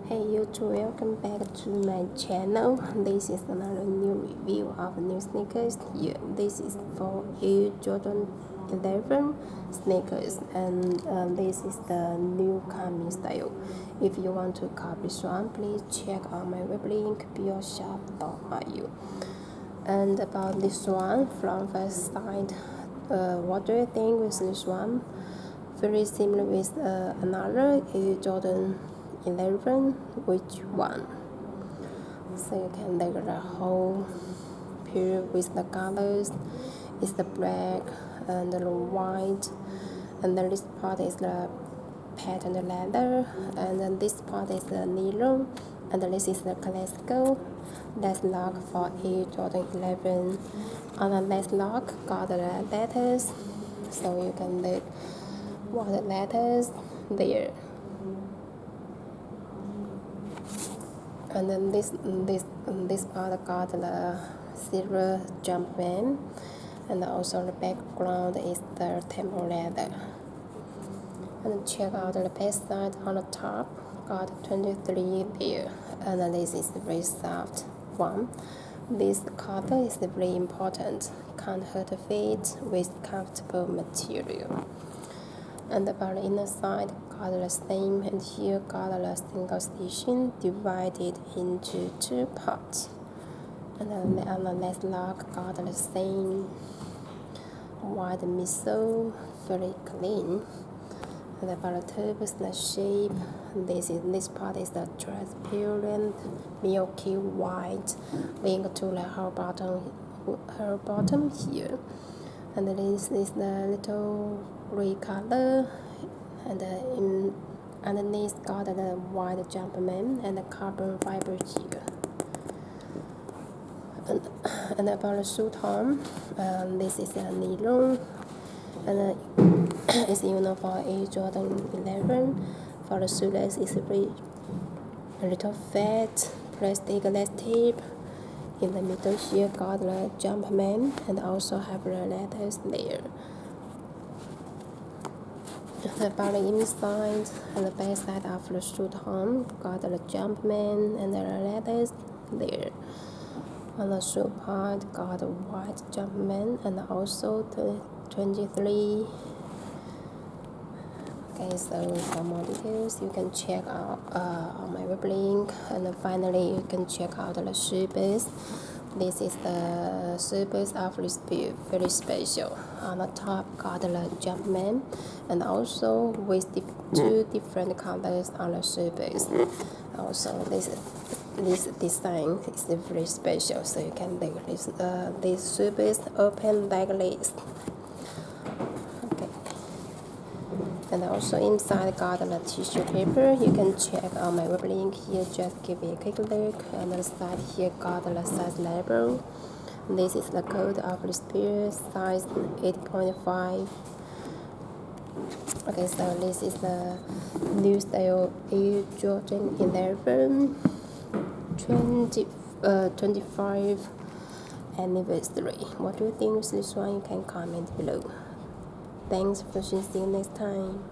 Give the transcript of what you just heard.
Hey YouTube, welcome back to my channel. This is another new review of new sneakers. Yeah, this is for Air Jordan 11 sneakers, and this is the new coming style. If you want to copy this one, please check out my web link beyourshop.ru. And about this one, from first side, what do you think with this one? Very similar with another Air Jordan 11. Which one? So you can take the whole pair with the colors. It's the black and the white, and then this part is the patterned leather, and then this part is the nylon, and this is the classical. Let's lock for Air Jordan 11. On the last lock, got the letters, so you can look what the letters there. And then this part got the silver Jumpman, and also the background is the temple leather. And check out the back side on the top, got 23 there, and this is the very soft one. This color is very important, can't hurt the feet with comfortable material. And about the inner side, got the same, and here got a single stitching divided into two parts. And then on the last lock, got the same white midsole, very clean. And about the top is the shape. This part is the transparent milky white, linked to the her bottom here. And this is the little gray color, and underneath got the white Jumpman and the carbon fiber here. And about the shoe tom, this is a nylon, and it's for Air Jordan 11. For the shoelace, it's a little fat plastic elastic. In the middle here got the Jumpman, and also have the letters there. About the inside and the back side of the shoe tom, got the Jumpman and the letters there. On the shoe part, got the white Jumpman and also the 23. Okay, so for more details, you can check out on my web link. And then finally, you can check out the shoe base. This is the shoe base of this pair, very special. On the top, got the Jumpman, and also with two different colors on the shoe base. Also, this design is very special, so you can make this shoe base open like this. And also inside got the tissue paper. You can check on my web link here, just give it a quick look. And the side here got the size label. This is the code of this pair, size 8.5. Okay, so this is the new style Air Jordan 11 25 anniversary. What do you think of this one? You can comment below. Thanks for watching. See you next time.